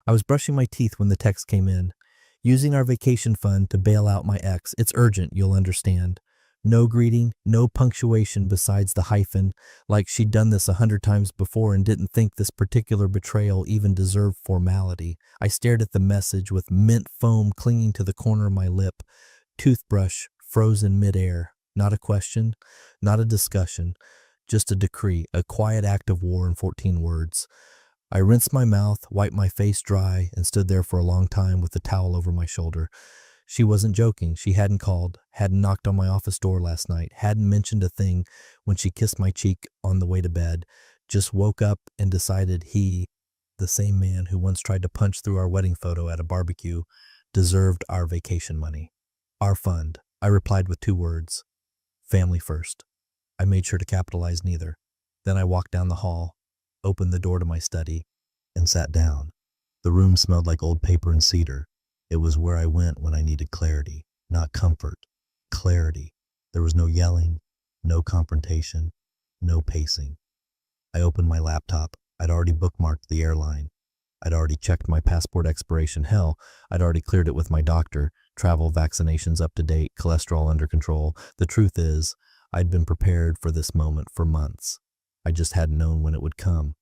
I was brushing my teeth when the text came in. Using our vacation fund to bail out my ex. It's urgent, you'll understand. No greeting, no punctuation besides the hyphen, like she'd done this 100 times before and didn't think this particular betrayal even deserved formality. I stared at the message with mint foam clinging to the corner of my lip, toothbrush frozen midair. Not a question, not a discussion, just a decree, a quiet act of war in 14 words. I rinsed my mouth, wiped my face dry, and stood there for a long time with the towel over my shoulder. She wasn't joking. She hadn't called, hadn't knocked on my office door last night, hadn't mentioned a thing when she kissed my cheek on the way to bed. Just woke up and decided he, the same man who once tried to punch through our wedding photo at a barbecue, deserved our vacation money. Our fund. I replied with 2 words. Family first. I made sure to capitalize neither. Then I walked down the hall, opened the door to my study, and sat down. The room smelled like old paper and cedar. It was where I went when I needed clarity, not comfort. Clarity. There was no yelling, no confrontation, no pacing. I opened my laptop. I'd already bookmarked the airline. I'd already checked my passport expiration. Hell, I'd already cleared it with my doctor. Travel, vaccinations up to date, cholesterol under control. The truth is, I'd been prepared for this moment for months. I just hadn't known when it would come.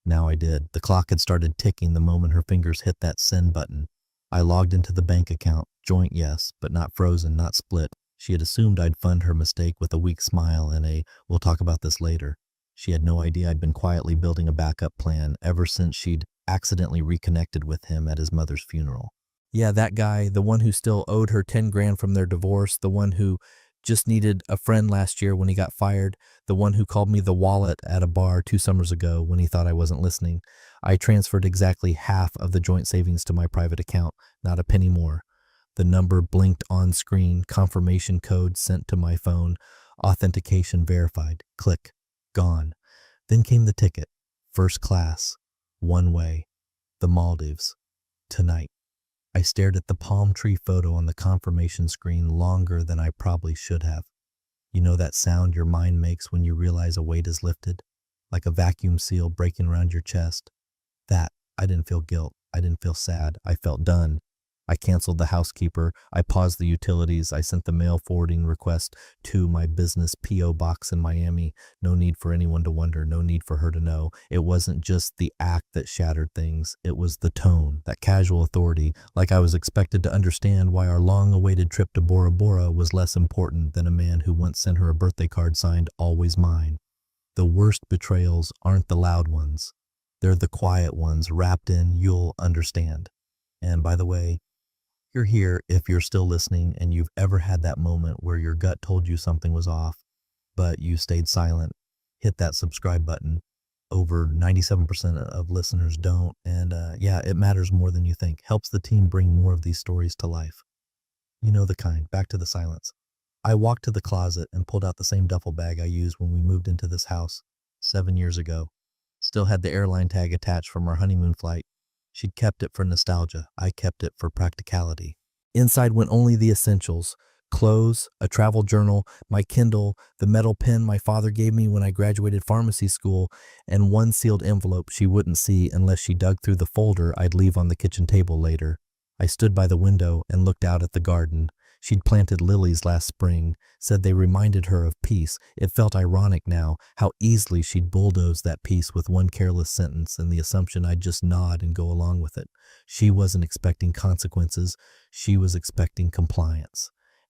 Now I did. The clock had started ticking the moment her fingers hit that send button. I logged into the bank account. Joint, yes, but not frozen, not split. She had assumed I'd fund her mistake with a weak smile and a, "we'll talk about this later." She had no idea I'd been quietly building a backup plan ever since she'd accidentally reconnected with him at his mother's funeral. Yeah, that guy, the one who still owed her 10 grand from their divorce, the one who just needed a friend last year when he got fired, the one who called me the wallet at a bar 2 summers ago when he thought I wasn't listening. I transferred exactly half of the joint savings to my private account, not a penny more. The number blinked on screen, confirmation code sent to my phone, authentication verified, click, gone. Then came the ticket, first class, one way, the Maldives, tonight. I stared at the palm tree photo on the confirmation screen longer than I probably should have. You know that sound your mind makes when you realize a weight is lifted? Like a vacuum seal breaking around your chest? That. I didn't feel guilt. I didn't feel sad. I felt done. I canceled the housekeeper. I paused the utilities. I sent the mail forwarding request to my business P.O. box in Miami. No need for anyone to wonder. No need for her to know. It wasn't just the act that shattered things. It was the tone, that casual authority, like I was expected to understand why our long-awaited trip to Bora Bora was less important than a man who once sent her a birthday card signed, "Always mine." The worst betrayals aren't the loud ones. They're the quiet ones wrapped in "you'll understand." And by the way, you're here if you're still listening and you've ever had that moment where your gut told you something was off, but you stayed silent. Hit that subscribe button. Over 97% of listeners don't, and yeah, it matters more than you think. Helps the team bring more of these stories to life. You know the kind. Back to the silence. I walked to the closet and pulled out the same duffel bag I used when we moved into this house 7 years ago. Still had the airline tag attached from our honeymoon flight. She'd kept it for nostalgia. I kept it for practicality. Inside went only the essentials. Clothes, a travel journal, my Kindle, the metal pen my father gave me when I graduated pharmacy school, and one sealed envelope she wouldn't see unless she dug through the folder I'd leave on the kitchen table later. I stood by the window and looked out at the garden. She'd planted lilies last spring, said they reminded her of peace. It felt ironic now, how easily she'd bulldoze that peace with one careless sentence and the assumption I'd just nod and go along with it. She wasn't expecting consequences. She was expecting compliance.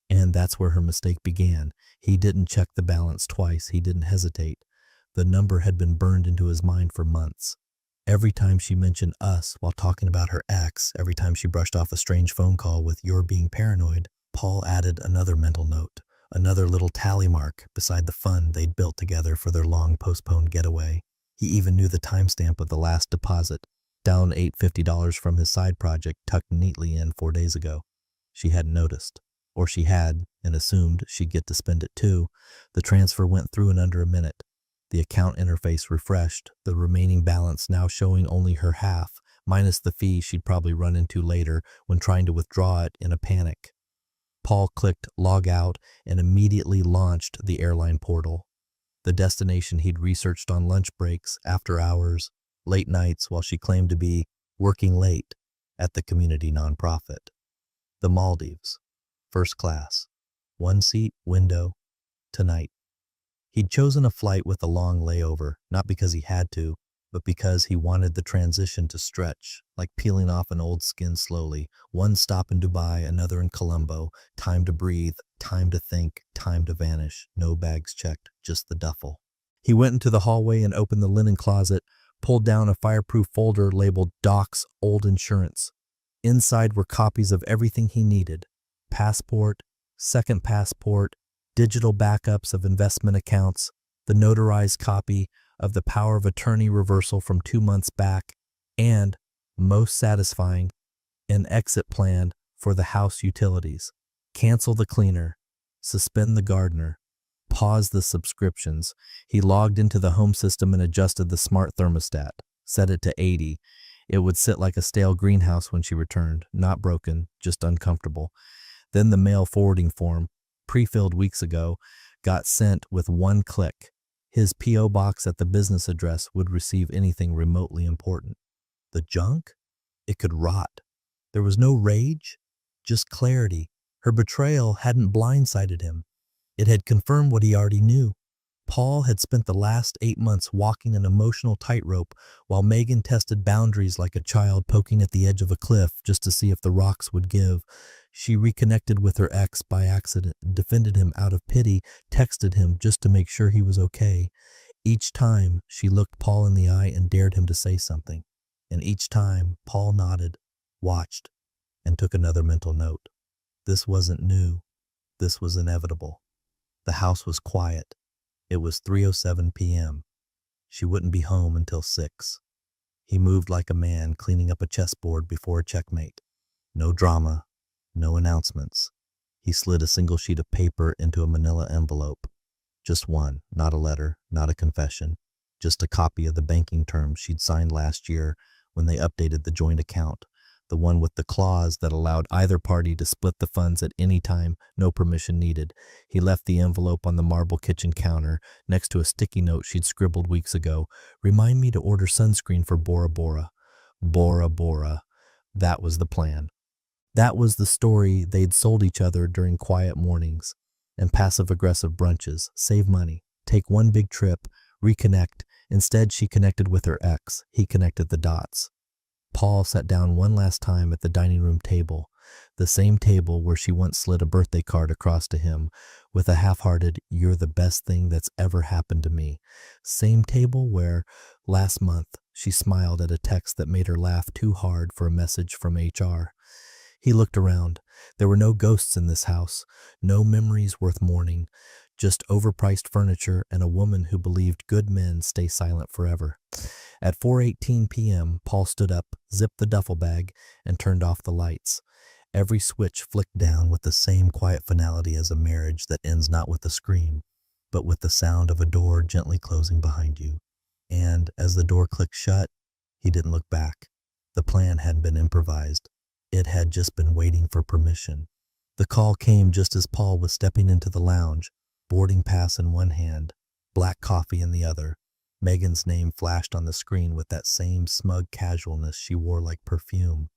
And that's where her mistake began. He didn't check the balance twice. He didn't hesitate. The number had been burned into his mind for months. Every time she mentioned us while talking about her ex, every time she brushed off a strange phone call with "you're being paranoid," Paul added another mental note, another little tally mark beside the fund they'd built together for their long-postponed getaway. He even knew the timestamp of the last deposit, down $850 from his side project tucked neatly in 4 days ago. She hadn't noticed. Or she had, and assumed she'd get to spend it too. The transfer went through in under a minute. The account interface refreshed, the remaining balance now showing only her half, minus the fee she'd probably run into later when trying to withdraw it in a panic. Paul clicked log out and immediately launched the airline portal. The destination he'd researched on lunch breaks, after hours, late nights while she claimed to be working late, at the community nonprofit. The Maldives. First class. One seat, window, tonight. He'd chosen a flight with a long layover, not because he had to, but because he wanted the transition to stretch, like peeling off an old skin slowly. One stop in Dubai, another in Colombo. Time to breathe, time to think, time to vanish. No bags checked, just the duffel. He went into the hallway and opened the linen closet, pulled down a fireproof folder labeled Doc's Old Insurance. Inside were copies of everything he needed: passport, second passport, digital backups of investment accounts, the notarized copy of the power of attorney reversal from 2 months back, and, most satisfying, an exit plan for the house utilities. Cancel the cleaner, suspend the gardener, pause the subscriptions. He logged into the home system and adjusted the smart thermostat, set it to 80. It would sit like a stale greenhouse when she returned, not broken, just uncomfortable. Then the mail forwarding form, pre-filled weeks ago, got sent with one click. His P.O. box at the business address would receive anything remotely important. The junk? It could rot. There was no rage, just clarity. Her betrayal hadn't blindsided him. It had confirmed what he already knew. Paul had spent the last 8 months walking an emotional tightrope while Megan tested boundaries like a child poking at the edge of a cliff just to see if the rocks would give. She reconnected with her ex by accident, defended him out of pity, texted him just to make sure he was okay. Each time, she looked Paul in the eye and dared him to say something. And each time, Paul nodded, watched, and took another mental note. This wasn't new. This was inevitable. The house was quiet. It was 3:07 p.m. She wouldn't be home until 6. He moved like a man cleaning up a chessboard before a checkmate. No drama, no announcements. He slid a single sheet of paper into a manila envelope. Just one, not a letter, not a confession. Just a copy of the banking terms she'd signed last year when they updated the joint account. The one with the clause that allowed either party to split the funds at any time, no permission needed. He left the envelope on the marble kitchen counter, next to a sticky note she'd scribbled weeks ago. Remind me to order sunscreen for Bora Bora. Bora Bora. That was the plan. That was the story they'd sold each other during quiet mornings and passive-aggressive brunches. Save money. Take one big trip. Reconnect. Instead, she connected with her ex. He connected the dots. Paul sat down one last time at the dining room table, the same table where she once slid a birthday card across to him with a half-hearted, "You're the best thing that's ever happened to me." Same table where, last month, she smiled at a text that made her laugh too hard for a message from HR. He looked around. There were no ghosts in this house, no memories worth mourning, just overpriced furniture and a woman who believed good men stay silent forever. At 4:18 p.m., Paul stood up, zipped the duffel bag, and turned off the lights. Every switch flicked down with the same quiet finality as a marriage that ends not with a scream, but with the sound of a door gently closing behind you. And as the door clicked shut, he didn't look back. The plan hadn't been improvised. It had just been waiting for permission. The call came just as Paul was stepping into the lounge, boarding pass in one hand, black coffee in the other. Megan's name flashed on the screen with that same smug casualness she wore like perfume.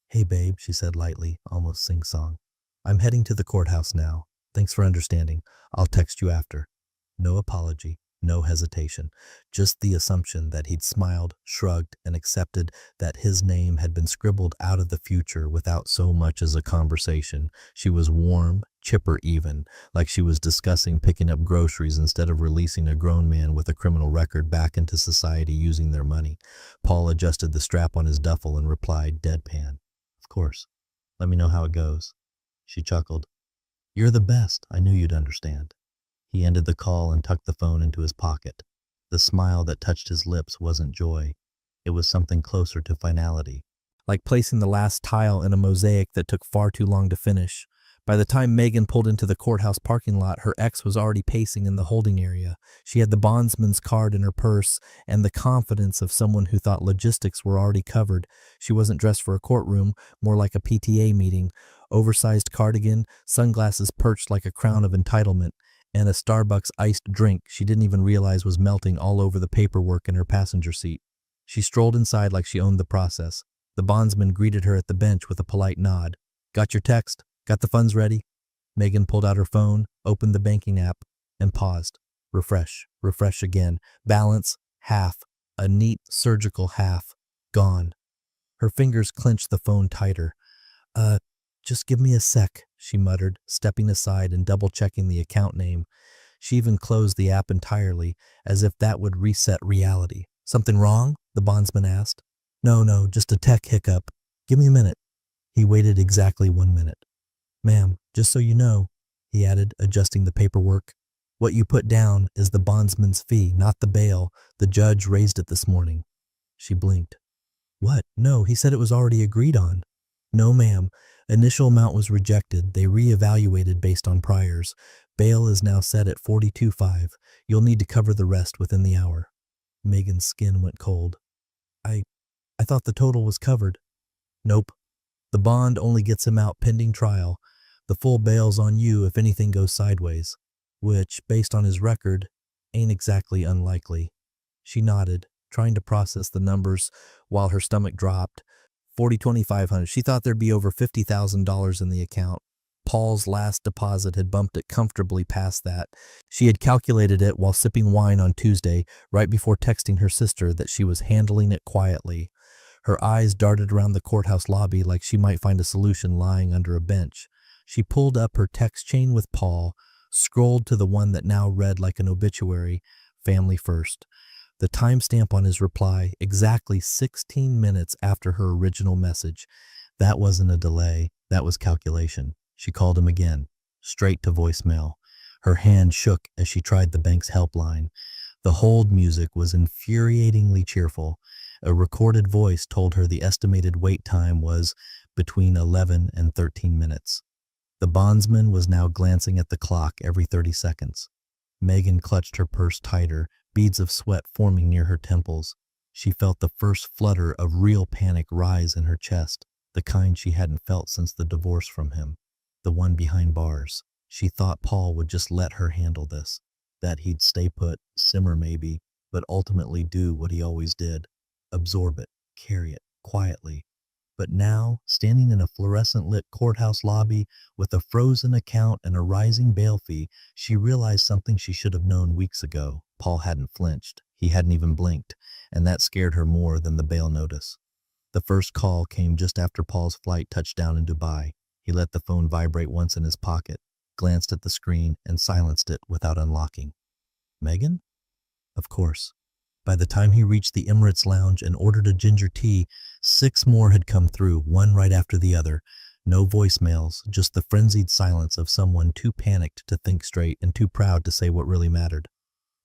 "Hey babe," she said lightly, almost sing-song. "I'm heading to the courthouse now. Thanks for understanding. I'll text you after." No apology, no hesitation, just the assumption that he'd smiled, shrugged, and accepted that his name had been scribbled out of the future without so much as a conversation. She was warm, chipper even, like she was discussing picking up groceries instead of releasing a grown man with a criminal record back into society using their money. Paul adjusted the strap on his duffel and replied, deadpan, "Of course. Let me know how it goes." She chuckled. "You're the best. I knew you'd understand." He ended the call and tucked the phone into his pocket. The smile that touched his lips wasn't joy. It was something closer to finality, like placing the last tile in a mosaic that took far too long to finish. By the time Megan pulled into the courthouse parking lot, her ex was already pacing in the holding area. She had the bondsman's card in her purse and the confidence of someone who thought logistics were already covered. She wasn't dressed for a courtroom, more like a PTA meeting. Oversized cardigan, sunglasses perched like a crown of entitlement, and a Starbucks iced drink she didn't even realize was melting all over the paperwork in her passenger seat. She strolled inside like she owned the process. The bondsman greeted her at the bench with a polite nod. Got your text? Got the funds ready? Megan pulled out her phone, opened the banking app, and paused. Refresh, refresh again. Balance, half. A neat surgical half. Gone. Her fingers clenched the phone tighter. Uh, just give me a sec, she muttered, stepping aside and double-checking the account name. She even closed the app entirely, as if that would reset reality. Something wrong? The bondsman asked. No, just a tech hiccup. Give me a minute. He waited exactly 1 minute. Ma'am, just so you know, he added, adjusting the paperwork, what you put down is the bondsman's fee, not the bail. The judge raised it this morning. She blinked. What? No, he said it was already agreed on. No, ma'am. Initial amount was rejected. They re-evaluated based on priors. Bail is now set at $42,500. You'll need to cover the rest within the hour. Megan's skin went cold. I thought the total was covered. Nope. The bond only gets him out pending trial. The full bail's on you if anything goes sideways, which, based on his record, ain't exactly unlikely. She nodded, trying to process the numbers while her stomach dropped. 2,500. She thought there'd be over $50,000 in the account. Paul's last deposit had bumped it comfortably past that. She had calculated it while sipping wine on Tuesday, right before texting her sister that she was handling it quietly. Her eyes darted around the courthouse lobby like she might find a solution lying under a bench. She pulled up her text chain with Paul, scrolled to the one that now read like an obituary, family first. The timestamp on his reply, exactly 16 minutes after her original message. That wasn't a delay, that was calculation. She called him again, straight to voicemail. Her hand shook as she tried the bank's helpline. The hold music was infuriatingly cheerful. A recorded voice told her the estimated wait time was between 11 and 13 minutes. The bondsman was now glancing at the clock every 30 seconds. Megan clutched her purse tighter, beads of sweat forming near her temples. She felt the first flutter of real panic rise in her chest, the kind she hadn't felt since the divorce from him, the one behind bars. She thought Paul would just let her handle this, that he'd stay put, simmer maybe, but ultimately do what he always did. Absorb it, carry it, quietly. But now, standing in a fluorescent-lit courthouse lobby with a frozen account and a rising bail fee, she realized something she should have known weeks ago. Paul hadn't flinched. He hadn't even blinked, and that scared her more than the bail notice. The first call came just after Paul's flight touched down in Dubai. He let the phone vibrate once in his pocket, glanced at the screen, and silenced it without unlocking. Megan? Of course. By the time he reached the Emirates Lounge and ordered a ginger tea, 6 more had come through, one right after the other. No voicemails, just the frenzied silence of someone too panicked to think straight and too proud to say what really mattered.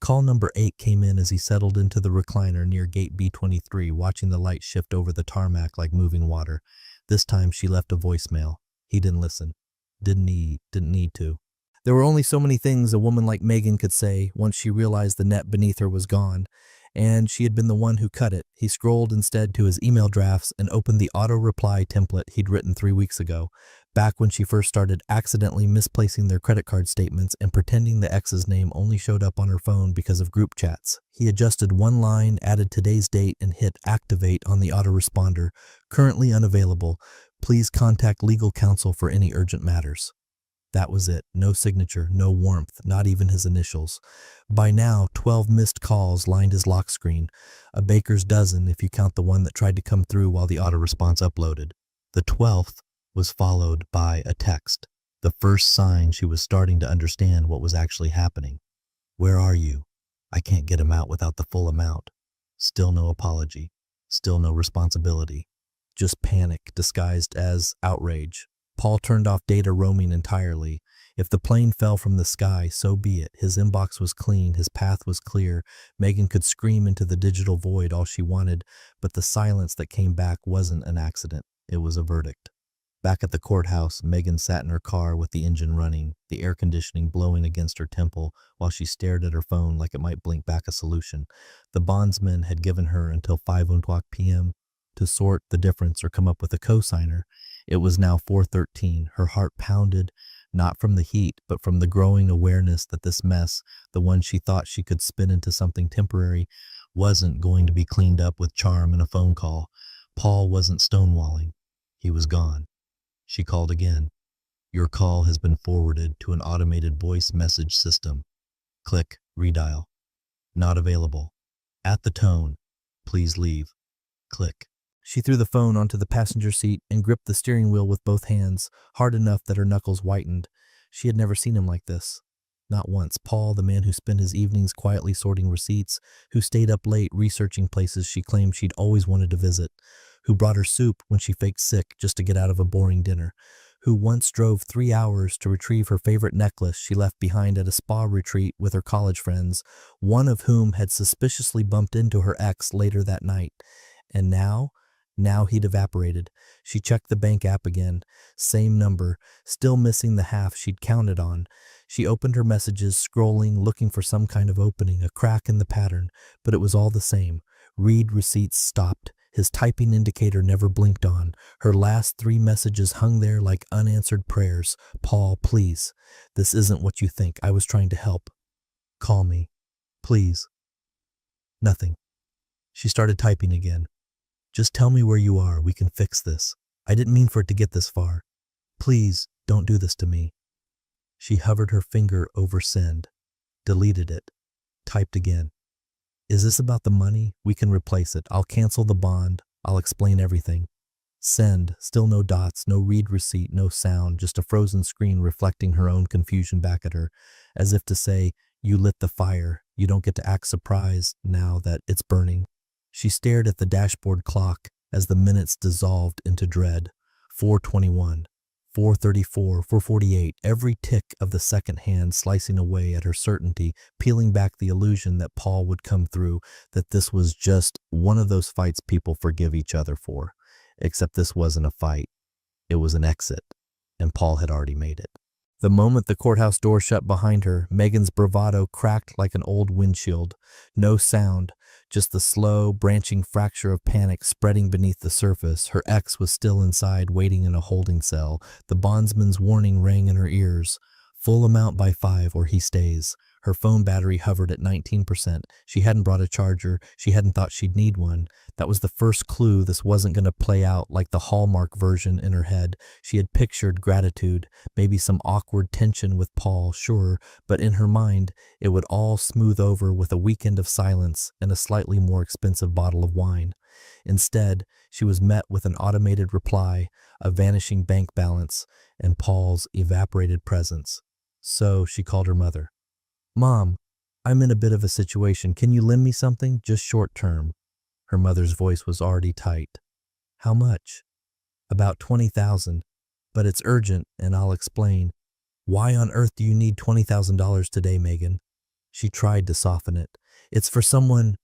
Call number 8 came in as he settled into the recliner near gate B23, watching the light shift over the tarmac like moving water. This time she left a voicemail. He didn't listen. Didn't need to. There were only so many things a woman like Megan could say once she realized the net beneath her was gone, and she had been the one who cut it. He scrolled instead to his email drafts and opened the auto-reply template he'd written 3 weeks ago, back when she first started accidentally misplacing their credit card statements and pretending the ex's name only showed up on her phone because of group chats. He adjusted one line, added today's date, and hit activate on the autoresponder. Currently unavailable. Please contact legal counsel for any urgent matters. That was it. No signature, no warmth, not even his initials. By now, 12 missed calls lined his lock screen, a baker's dozen if you count the one that tried to come through while the autoresponse uploaded. The 12th was followed by a text, the first sign she was starting to understand what was actually happening. Where are you? I can't get him out without the full amount. Still no apology. Still no responsibility. Just panic disguised as outrage. Paul turned off data roaming entirely. If the plane fell from the sky, so be it. His inbox was clean, his path was clear. Megan could scream into the digital void all she wanted, but the silence that came back wasn't an accident. It was a verdict. Back at the courthouse, Megan sat in her car with the engine running, the air conditioning blowing against her temple while she stared at her phone like it might blink back a solution. The bondsman had given her until 5:00 p.m. to sort the difference or come up with a cosigner. It was now 4:13. Her heart pounded, not from the heat, but from the growing awareness that this mess, the one she thought she could spin into something temporary, wasn't going to be cleaned up with charm and a phone call. Paul wasn't stonewalling. He was gone. She called again. Your call has been forwarded to an automated voice message system. Click redial. Not available. At the tone, please leave. Click. She threw the phone onto the passenger seat and gripped the steering wheel with both hands, hard enough that her knuckles whitened. She had never seen him like this. Not once. Paul, the man who spent his evenings quietly sorting receipts, who stayed up late researching places she claimed she'd always wanted to visit, who brought her soup when she faked sick just to get out of a boring dinner, who once drove 3 hours to retrieve her favorite necklace she left behind at a spa retreat with her college friends, one of whom had suspiciously bumped into her ex later that night. And now he'd evaporated. She checked the bank app again. Same number, still missing the half she'd counted on. She opened her messages, scrolling, looking for some kind of opening, a crack in the pattern, but it was all the same. Read receipts stopped. His typing indicator never blinked on. Her last 3 messages hung there like unanswered prayers. Paul, please. This isn't what you think. I was trying to help. Call me. Please. Nothing. She started typing again. Just tell me where you are. We can fix this. I didn't mean for it to get this far. Please, don't do this to me. She hovered her finger over send, deleted it, typed again. Is this about the money? We can replace it. I'll cancel the bond. I'll explain everything. Send. Still no dots, no read receipt, no sound, just a frozen screen reflecting her own confusion back at her, as if to say, you lit the fire. You don't get to act surprised now that it's burning. She stared at the dashboard clock as the minutes dissolved into dread. 4:21. 4:34, 4:48, every tick of the second hand slicing away at her certainty, peeling back the illusion that Paul would come through, that this was just one of those fights people forgive each other for. Except this wasn't a fight. It was an exit, and Paul had already made it. The moment the courthouse door shut behind her, Megan's bravado cracked like an old windshield. No sound, just the slow, branching fracture of panic spreading beneath the surface. Her ex was still inside, waiting in a holding cell. The bondsman's warning rang in her ears. Full amount by 5 or he stays. Her phone battery hovered at 19%. She hadn't brought a charger. She hadn't thought she'd need one. That was the first clue this wasn't going to play out like the Hallmark version in her head. She had pictured gratitude, maybe some awkward tension with Paul, sure, but in her mind, it would all smooth over with a weekend of silence and a slightly more expensive bottle of wine. Instead, she was met with an automated reply, a vanishing bank balance, and Paul's evaporated presence. So she called her mother. Mom, I'm in a bit of a situation. Can you lend me something? Just short term. Her mother's voice was already tight. How much? About $20,000. But it's urgent, and I'll explain. Why on earth do you need $20,000 today, Megan? She tried to soften it. It's for someone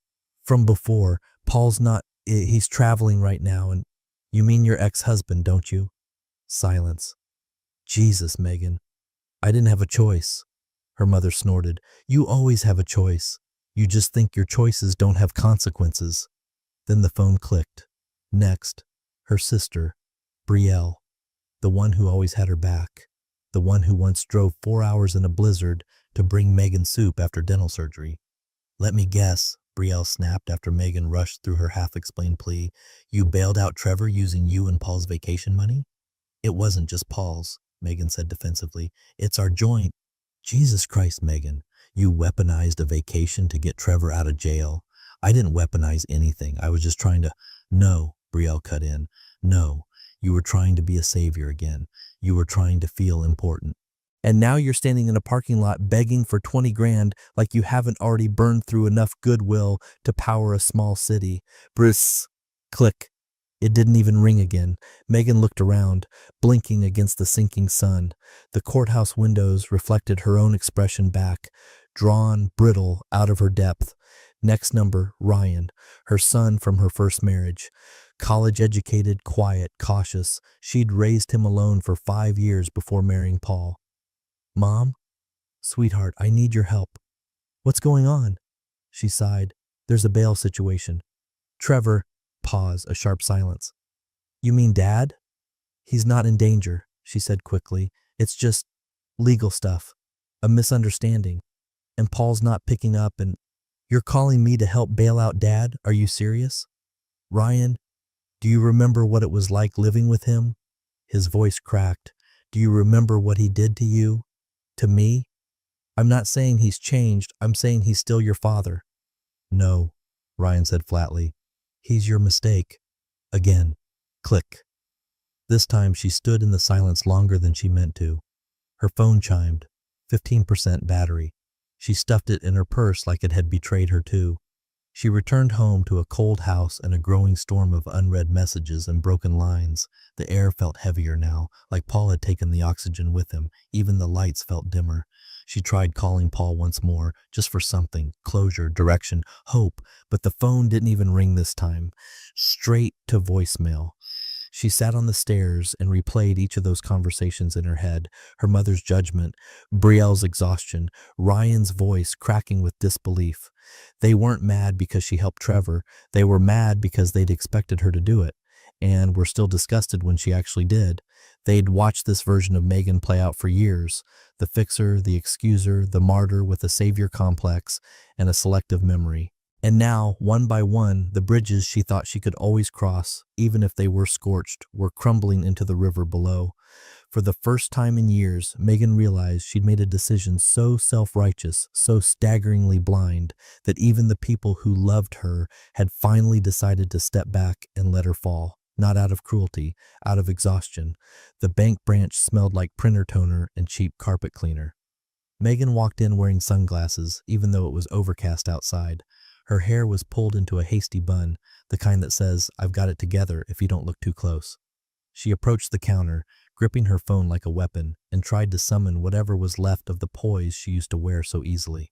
from before. Paul's not, he's traveling right now, and you mean your ex-husband, don't you? Silence. Jesus, Megan. I didn't have a choice. Her mother snorted. You always have a choice. You just think your choices don't have consequences. Then the phone clicked. Next, her sister, Brielle, the one who always had her back, the one who once drove 4 hours in a blizzard to bring Megan soup after dental surgery. Let me guess, Brielle snapped after Megan rushed through her half-explained plea. You bailed out Trevor using you and Paul's vacation money? It wasn't just Paul's, Megan said defensively. It's our joint. Jesus Christ, Megan, you weaponized a vacation to get Trevor out of jail. I didn't weaponize anything. I was just trying to... No, Brielle cut in. No, you were trying to be a savior again. You were trying to feel important. And now you're standing in a parking lot begging for 20 grand like you haven't already burned through enough goodwill to power a small city. Briss. Click. It didn't even ring again. Megan looked around, blinking against the sinking sun. The courthouse windows reflected her own expression back, drawn, brittle, out of her depth. Next number, Ryan, her son from her first marriage. College-educated, quiet, cautious. She'd raised him alone for 5 years before marrying Paul. Mom? Sweetheart, I need your help. What's going on? She sighed. There's a bail situation. Trevor... Pause, a sharp silence. You mean Dad? He's not in danger, she said quickly. It's just legal stuff. A misunderstanding. And Paul's not picking up and... You're calling me to help bail out Dad? Are you serious? Ryan, Do you remember what it was like living with him? His voice cracked. Do you remember what he did to you? To me? I'm not saying he's changed. I'm saying he's still your father. No, Ryan said flatly. He's your mistake. Again. Click. This time she stood in the silence longer than she meant to. Her phone chimed. 15% battery. She stuffed it in her purse like it had betrayed her too. She returned home to a cold house and a growing storm of unread messages and broken lines. The air felt heavier now, like Paul had taken the oxygen with him. Even the lights felt dimmer. She tried calling Paul once more, just for something, closure, direction, hope, but the phone didn't even ring this time. Straight to voicemail. She sat on the stairs and replayed each of those conversations in her head, her mother's judgment, Brielle's exhaustion, Ryan's voice cracking with disbelief. They weren't mad because she helped Trevor. They were mad because they'd expected her to do it, and were still disgusted when she actually did. They'd watched this version of Megan play out for years, the fixer, the excuser, the martyr with a savior complex and a selective memory. And now, one by one, the bridges she thought she could always cross, even if they were scorched, were crumbling into the river below. For the first time in years, Megan realized she'd made a decision so self-righteous, so staggeringly blind, that even the people who loved her had finally decided to step back and let her fall. Not out of cruelty, out of exhaustion. The bank branch smelled like printer toner and cheap carpet cleaner. Megan walked in wearing sunglasses, even though it was overcast outside. Her hair was pulled into a hasty bun, the kind that says, "I've got it together if you don't look too close." She approached the counter, gripping her phone like a weapon, and tried to summon whatever was left of the poise she used to wear so easily.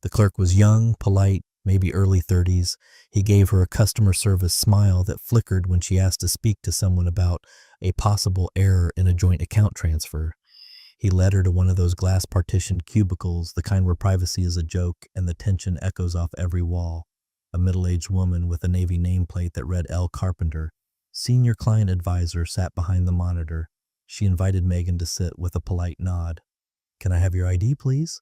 The clerk was young, polite, maybe early 30s. He gave her a customer service smile that flickered when she asked to speak to someone about a possible error in a joint account transfer. He led her to one of those glass-partitioned cubicles, the kind where privacy is a joke and the tension echoes off every wall. A middle-aged woman with a Navy nameplate that read L. Carpenter, senior client advisor, sat behind the monitor. She invited Megan to sit with a polite nod. "Can I have your ID, please?"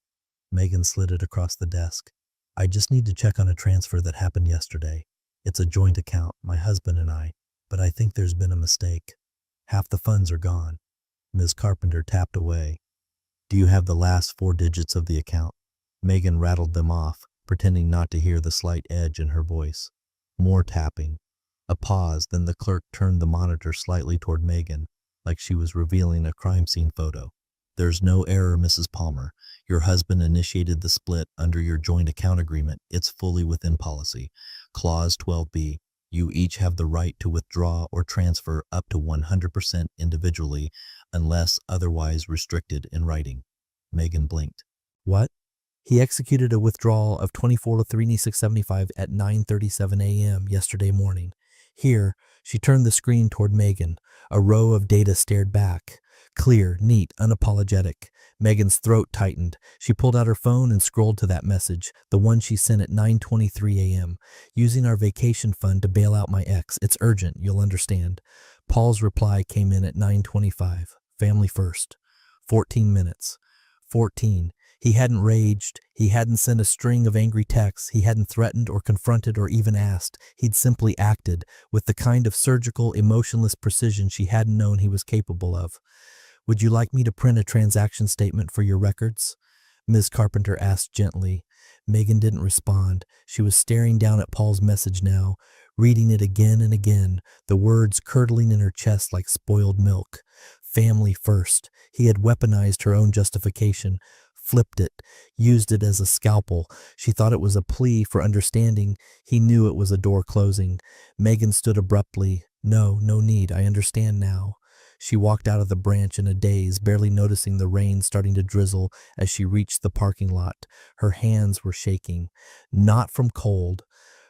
Megan slid it across the desk. "I just need to check on a transfer that happened yesterday. It's a joint account, my husband and I, but I think there's been a mistake. Half the funds are gone." Ms. Carpenter tapped away. "Do you have the last 4 digits of the account?" Megan rattled them off, pretending not to hear the slight edge in her voice. More tapping. A pause, then the clerk turned the monitor slightly toward Megan, like she was revealing a crime scene photo. "There's no error, Mrs. Palmer. Your husband initiated the split under your joint account agreement. It's fully within policy. Clause 12B. You each have the right to withdraw or transfer up to 100% individually, unless otherwise restricted in writing." Megan blinked. "What?" "He executed a withdrawal of 24,376.75 at 9:37 a.m. yesterday morning. Here," she turned the screen toward Megan. A row of data stared back. Clear, neat, unapologetic. Megan's throat tightened. She pulled out her phone and scrolled to that message, the one she sent at 9:23 a.m. "Using our vacation fund to bail out my ex. It's urgent, you'll understand." Paul's reply came in at 9:25. "Family first." 14 minutes. 14. He hadn't raged. He hadn't sent a string of angry texts. He hadn't threatened or confronted or even asked. He'd simply acted with the kind of surgical, emotionless precision she hadn't known he was capable of. "Would you like me to print a transaction statement for your records?" Ms. Carpenter asked gently. Megan didn't respond. She was staring down at Paul's message now, reading it again and again, the words curdling in her chest like spoiled milk. Family first. He had weaponized her own justification, flipped it, used it as a scalpel. She thought it was a plea for understanding. He knew it was a door closing. Megan stood abruptly. "No need. I understand now." She walked out of the branch in a daze, barely noticing the rain starting to drizzle as she reached the parking lot. Her hands were shaking, not from cold,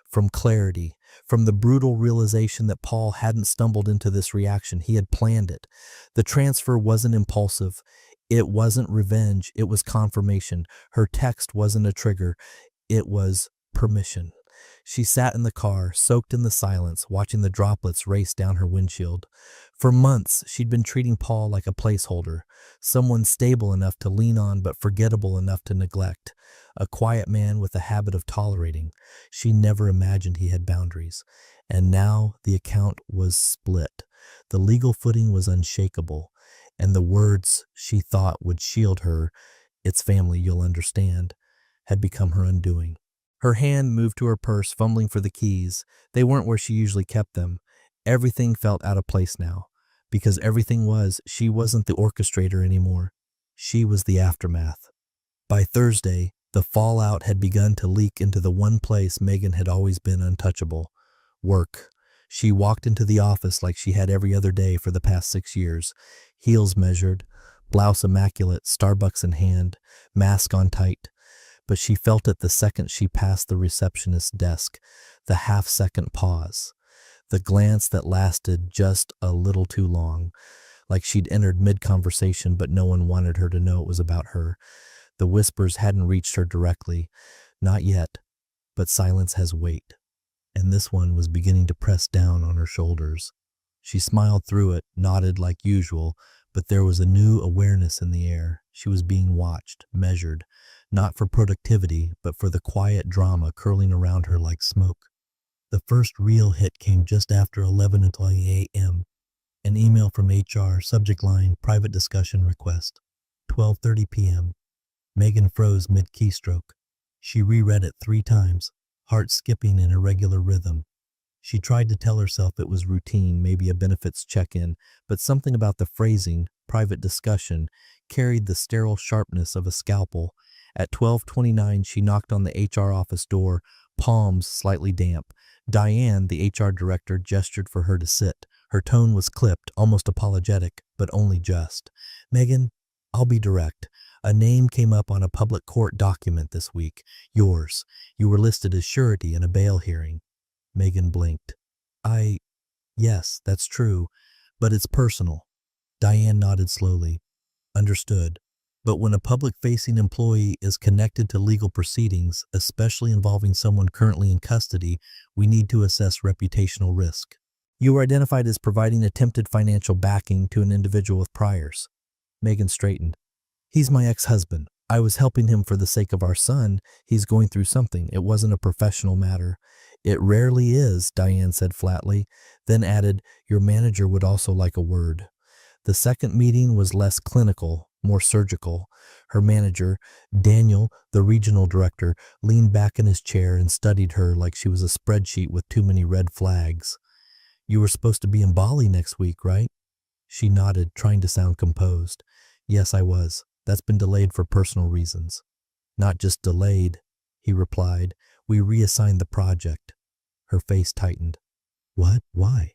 from clarity, from the brutal realization that Paul hadn't stumbled into this reaction. He had planned it. The transfer wasn't impulsive. It wasn't revenge. It was confirmation. Her text wasn't a trigger. It was permission. She sat in the car, soaked in the silence, watching the droplets race down her windshield. For months, she'd been treating Paul like a placeholder, someone stable enough to lean on but forgettable enough to neglect, a quiet man with a habit of tolerating. She never imagined he had boundaries. And now the account was split. The legal footing was unshakable, and the words she thought would shield her, "It's family, you'll understand," had become her undoing. Her hand moved to her purse, fumbling for the keys. They weren't where she usually kept them. Everything felt out of place now, because everything was, she wasn't the orchestrator anymore. She was the aftermath. By Thursday, the fallout had begun to leak into the one place Megan had always been untouchable: work. She walked into the office like she had every other day for the past 6 years, heels measured, blouse immaculate, Starbucks in hand, mask on tight. But she felt it the second she passed the receptionist's desk, the half-second pause, the glance that lasted just a little too long, like she'd entered mid-conversation but no one wanted her to know it was about her. The whispers hadn't reached her directly, not yet, but silence has weight, and this one was beginning to press down on her shoulders. She smiled through it, nodded like usual, but there was a new awareness in the air. She was being watched, measured, not for productivity, but for the quiet drama curling around her like smoke. The first real hit came just after 11:20 a.m. An email from HR, subject line, private discussion request. 12:30 p.m. Megan froze mid-keystroke. She reread it 3 times, heart skipping in irregular rhythm. She tried to tell herself it was routine, maybe a benefits check-in, but something about the phrasing, private discussion, carried the sterile sharpness of a scalpel. At 12:29, she knocked on the HR office door, palms slightly damp. Diane, the HR director, gestured for her to sit. Her tone was clipped, almost apologetic, but only just. "Megan, I'll be direct. A name came up on a public court document this week. Yours. You were listed as surety in a bail hearing." Megan blinked. Yes, that's true, but it's personal." Diane nodded slowly. "Understood. But when a public-facing employee is connected to legal proceedings, especially involving someone currently in custody, we need to assess reputational risk. You were identified as providing attempted financial backing to an individual with priors." Megan straightened. "He's my ex-husband. I was helping him for the sake of our son. He's going through something. It wasn't a professional matter." "It rarely is," Diane said flatly, then added, "Your manager would also like a word." The second meeting was less clinical, more surgical. Her manager, Daniel, the regional director, leaned back in his chair and studied her like she was a spreadsheet with too many red flags. "You were supposed to be in Bali next week, right?" She nodded, trying to sound composed. "Yes, I was. That's been delayed for personal reasons." "Not just delayed," he replied. "We reassigned the project." Her face tightened. "What? Why?"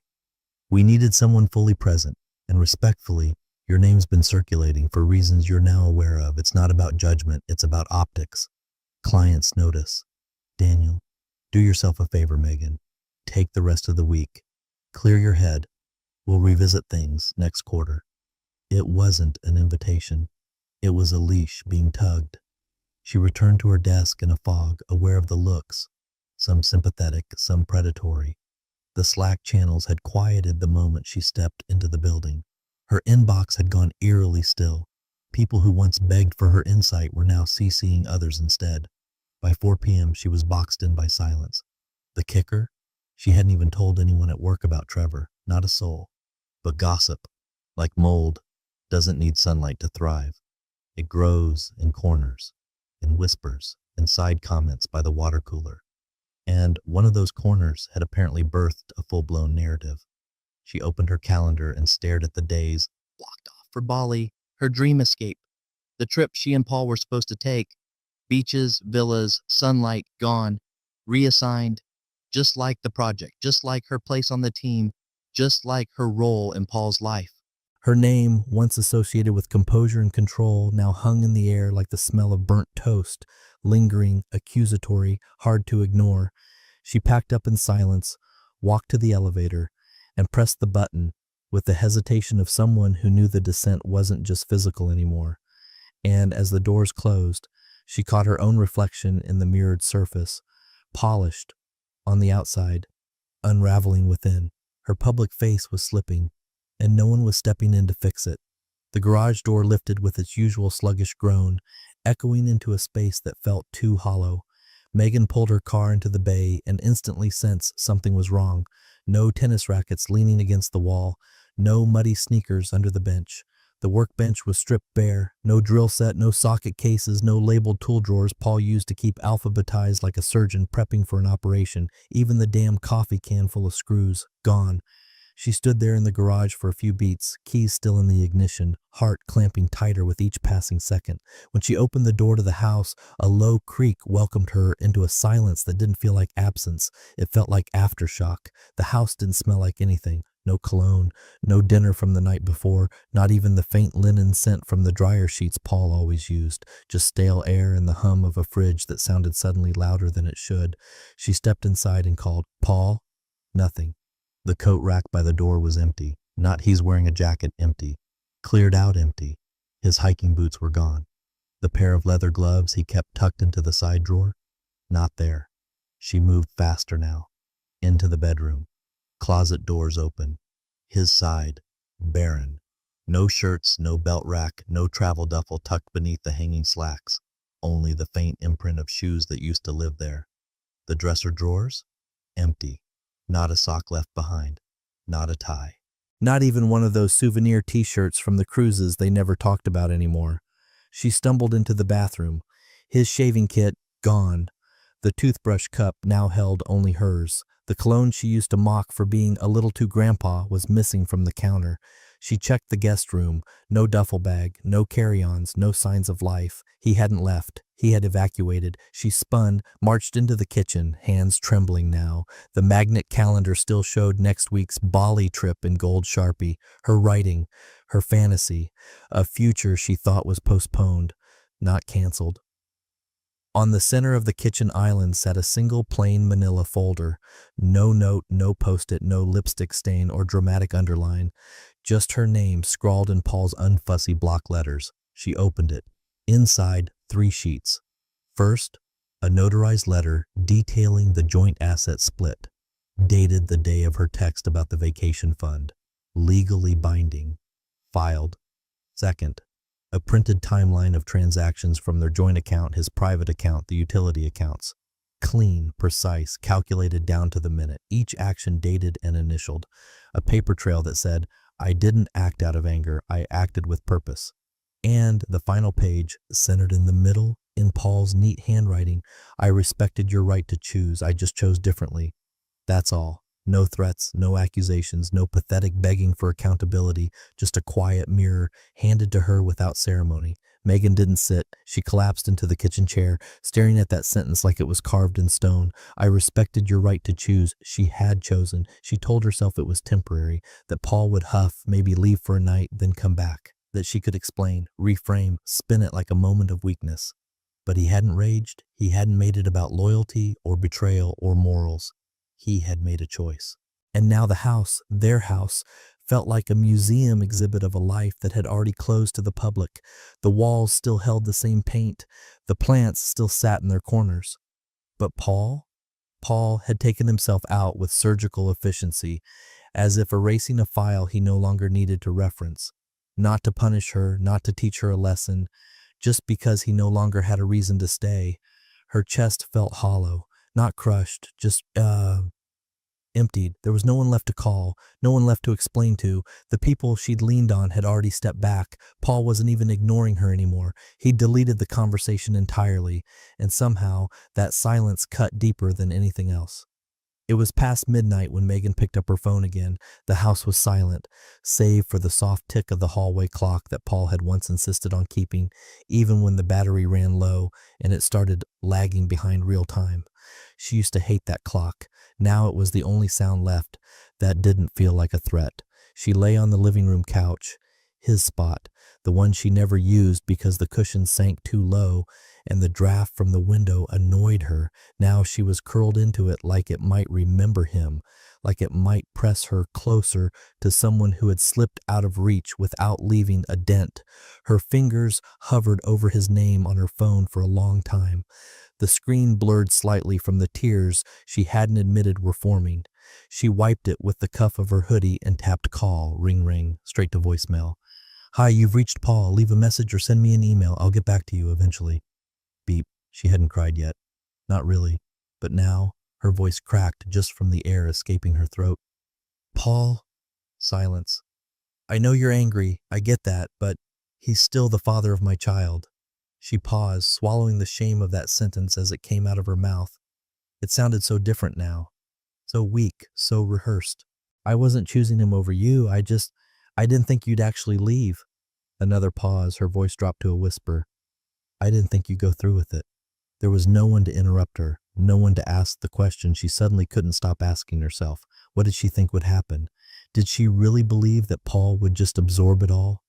"We needed someone fully present, and respectfully, your name's been circulating for reasons you're now aware of. It's not about judgment, it's about optics. Clients notice. Daniel, do yourself a favor, Megan. Take the rest of the week. Clear your head. We'll revisit things next quarter." It wasn't an invitation. It was a leash being tugged. She returned to her desk in a fog, aware of the looks, some sympathetic, some predatory. The Slack channels had quieted the moment she stepped into the building. Her inbox had gone eerily still. People who once begged for her insight were now CCing others instead. By 4 p.m., she was boxed in by silence. The kicker? She hadn't even told anyone at work about Trevor, not a soul. But gossip, like mold, doesn't need sunlight to thrive. It grows in corners, in whispers, in side comments by the water cooler. And one of those corners had apparently birthed a full-blown narrative. She opened her calendar and stared at the days blocked off for Bali, her dream escape, the trip she and Paul were supposed to take. Beaches, villas, sunlight gone, reassigned, just like the project, just like her place on the team, just like her role in Paul's life. Her name, once associated with composure and control, now hung in the air like the smell of burnt toast, lingering, accusatory, hard to ignore. She packed up in silence, walked to the elevator, and pressed the button with the hesitation of someone who knew the descent wasn't just physical anymore. And as the doors closed, she caught her own reflection in the mirrored surface, polished on the outside, unraveling within. Her public face was slipping, and no one was stepping in to fix it. The garage door lifted with its usual sluggish groan, echoing into a space that felt too hollow. Megan pulled her car into the bay and instantly sensed something was wrong. No tennis rackets leaning against the wall, no muddy sneakers under the bench. The workbench was stripped bare, no drill set, no socket cases, no labeled tool drawers Paul used to keep alphabetized like a surgeon prepping for an operation. Even the damn coffee can full of screws, gone. She stood there in the garage for a few beats, keys still in the ignition, heart clamping tighter with each passing second. When she opened the door to the house, a low creak welcomed her into a silence that didn't feel like absence. It felt like aftershock. The house didn't smell like anything. No cologne, no dinner from the night before, not even the faint linen scent from the dryer sheets Paul always used, just stale air and the hum of a fridge that sounded suddenly louder than it should. She stepped inside and called, "Paul?" Nothing. The coat rack by the door was empty. Not he's wearing a jacket, empty. Cleared out empty. His hiking boots were gone. The pair of leather gloves he kept tucked into the side drawer? Not there. She moved faster now. Into the bedroom. Closet doors open. His side. Barren. No shirts, no belt rack, no travel duffel tucked beneath the hanging slacks. Only the faint imprint of shoes that used to live there. The dresser drawers? Empty. Not a sock left behind. Not a tie. Not even one of those souvenir t-shirts from the cruises they never talked about anymore. She stumbled into the bathroom. His shaving kit, gone. The toothbrush cup now held only hers. The cologne she used to mock for being a little too grandpa was missing from the counter. She checked the guest room. No duffel bag, no carry-ons, no signs of life. He hadn't left. He had evacuated. She spun, marched into the kitchen, hands trembling now. The magnet calendar still showed next week's Bali trip in gold Sharpie. Her writing, her fantasy, a future she thought was postponed, not canceled. On the center of the kitchen island sat a single plain manila folder. No note, no post-it, no lipstick stain or dramatic underline. Just her name scrawled in Paul's unfussy block letters. She opened it. Inside, 3 sheets. First, a notarized letter detailing the joint asset split, dated the day of her text about the vacation fund. Legally binding. Filed. Second, a printed timeline of transactions from their joint account, his private account, the utility accounts. Clean, precise, calculated down to the minute, each action dated and initialed. A paper trail that said, "I didn't act out of anger, I acted with purpose." And the final page, centered in the middle, in Paul's neat handwriting, "I respected your right to choose, I just chose differently." That's all. No threats, no accusations, no pathetic begging for accountability, just a quiet mirror handed to her without ceremony. Megan didn't sit. She collapsed into the kitchen chair, staring at that sentence like it was carved in stone. I respected your right to choose. She had chosen. She told herself it was temporary, that Paul would huff, maybe leave for a night, then come back. That she could explain, reframe, spin it like a moment of weakness. But he hadn't raged. He hadn't made it about loyalty or betrayal or morals. He had made a choice. And now the house, their house, felt like a museum exhibit of a life that had already closed to the public. The walls still held the same paint. The plants still sat in their corners. But Paul? Paul had taken himself out with surgical efficiency, as if erasing a file he no longer needed to reference. Not to punish her, not to teach her a lesson, just because he no longer had a reason to stay. Her chest felt hollow. Not crushed, just, emptied. There was no one left to call, no one left to explain to. The people she'd leaned on had already stepped back. Paul wasn't even ignoring her anymore. He'd deleted the conversation entirely, and somehow that silence cut deeper than anything else. It was past midnight when Megan picked up her phone again. The house was silent, save for the soft tick of the hallway clock that Paul had once insisted on keeping, even when the battery ran low and it started lagging behind real time. She used to hate that clock. Now it was the only sound left that didn't feel like a threat. She lay on the living room couch, his spot, the one she never used because the cushions sank too low and the draft from the window annoyed her. Now she was curled into it like it might remember him, like it might press her closer to someone who had slipped out of reach without leaving a dent. Her fingers hovered over his name on her phone for a long time. The screen blurred slightly from the tears she hadn't admitted were forming. She wiped it with the cuff of her hoodie and tapped call, ring ring, straight to voicemail. "Hi, you've reached Paul. Leave a message or send me an email. I'll get back to you eventually." Beep. She hadn't cried yet. Not really. But now, her voice cracked just from the air escaping her throat. Paul? Silence. I know you're angry, I get that, but he's still the father of my child. She paused, swallowing the shame of that sentence as it came out of her mouth. It sounded so different now. So weak, so rehearsed. I wasn't choosing him over you, I didn't think you'd actually leave. Another pause, her voice dropped to a whisper. I didn't think you'd go through with it. There was no one to interrupt her, no one to ask the question she suddenly couldn't stop asking herself. What did she think would happen? Did she really believe that Paul would just absorb it all?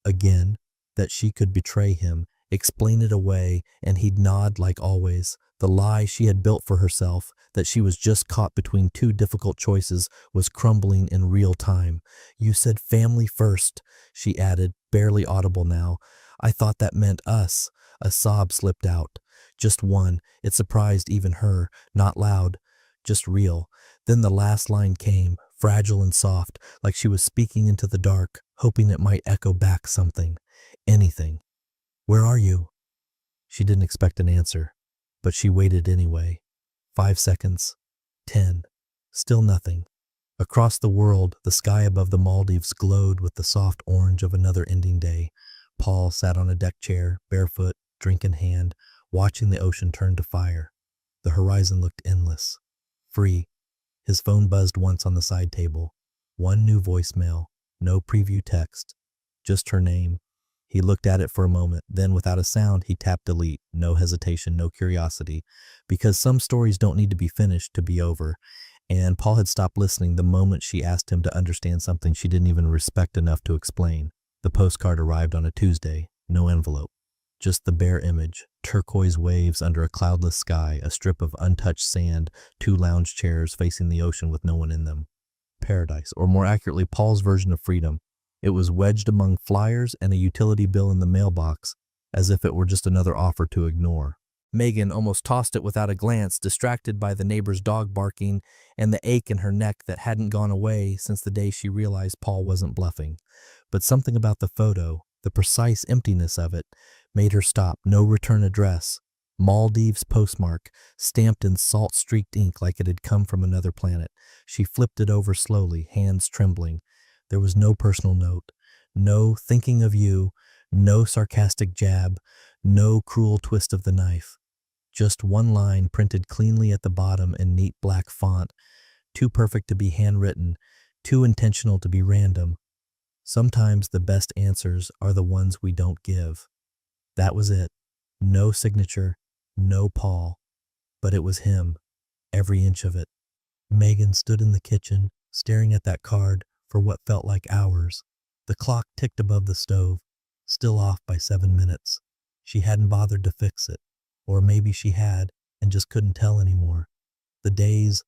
Again, that she could betray him, explain it away, and he'd nod like always. The lie she had built for herself, that she was just caught between two difficult choices, was crumbling in real time. You said family first, she added, barely audible now. I thought that meant us. A sob slipped out. Just one. It surprised even her. Not loud, just real. Then the last line came, fragile and soft, like she was speaking into the dark, hoping it might echo back something. Anything. Where are you? She didn't expect an answer, but she waited anyway. 5 seconds. 10. Still nothing. Across the world, the sky above the Maldives glowed with the soft orange of another ending day. Paul sat on a deck chair, barefoot, drink in hand, watching the ocean turn to fire. The horizon looked endless. Free. His phone buzzed once on the side table. One new voicemail. No preview text. Just her name. He looked at it for a moment, then without a sound, he tapped delete. No hesitation, no curiosity. Because some stories don't need to be finished to be over. And Paul had stopped listening the moment she asked him to understand something she didn't even respect enough to explain. The postcard arrived on a Tuesday. No envelope. Just the bare image, turquoise waves under a cloudless sky, a strip of untouched sand, 2 lounge chairs facing the ocean with no one in them. Paradise, or more accurately, Paul's version of freedom. It was wedged among flyers and a utility bill in the mailbox, as if it were just another offer to ignore. Megan almost tossed it without a glance, distracted by the neighbor's dog barking and the ache in her neck that hadn't gone away since the day she realized Paul wasn't bluffing. But something about the photo, the precise emptiness of it, made her stop. No return address. Maldives postmark, stamped in salt-streaked ink like it had come from another planet. She flipped it over slowly, hands trembling. There was no personal note, no thinking of you, no sarcastic jab, no cruel twist of the knife. Just one line printed cleanly at the bottom in neat black font, too perfect to be handwritten, too intentional to be random. Sometimes the best answers are the ones we don't give. That was it. No signature, no Paul. But it was him, every inch of it. Megan stood in the kitchen, staring at that card for what felt like hours. The clock ticked above the stove, still off by 7 minutes. She hadn't bothered to fix it. Or maybe she had, and just couldn't tell anymore. The days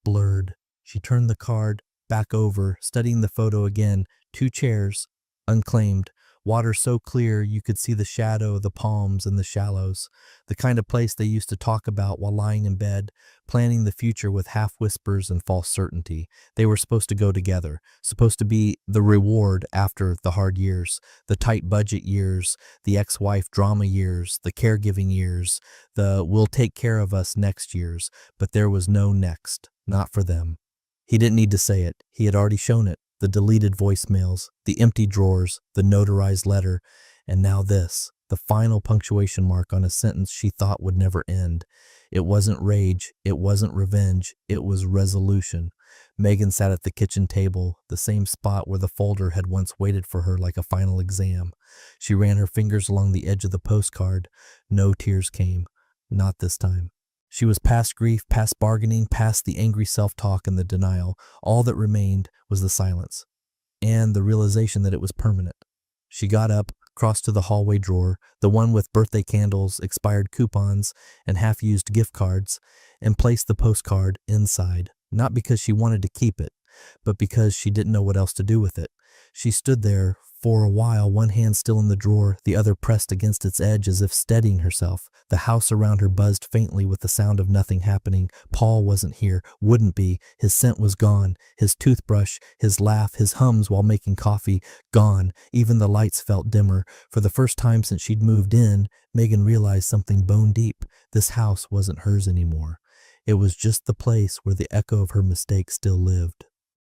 blurred. She turned the card back over, studying the photo again. 2 chairs, unclaimed. Water so clear you could see the shadow of the palms in the shallows. The kind of place they used to talk about while lying in bed, planning the future with half whispers and false certainty. They were supposed to go together, supposed to be the reward after the hard years, the tight budget years, the ex-wife drama years, the caregiving years, the we'll take care of us next years. But there was no next, not for them. He didn't need to say it. He had already shown it. The deleted voicemails, the empty drawers, the notarized letter, and now this, the final punctuation mark on a sentence she thought would never end. It wasn't rage, it wasn't revenge, it was resolution. Megan sat at the kitchen table, the same spot where the folder had once waited for her like a final exam. She ran her fingers along the edge of the postcard. No tears came. Not this time. She was past grief, past bargaining, past the angry self-talk and the denial. All that remained was the silence, and the realization that it was permanent. She got up, crossed to the hallway drawer, the one with birthday candles, expired coupons, and half-used gift cards, and placed the postcard inside, not because she wanted to keep it, but because she didn't know what else to do with it. She stood there for a while, one hand still in the drawer, the other pressed against its edge as if steadying herself. The house around her buzzed faintly with the sound of nothing happening. Paul wasn't here, wouldn't be. His scent was gone. His toothbrush, his laugh, his hums while making coffee, gone. Even the lights felt dimmer. For the first time since she'd moved in, Megan realized something bone deep. This house wasn't hers anymore. It was just the place where the echo of her mistake still lived.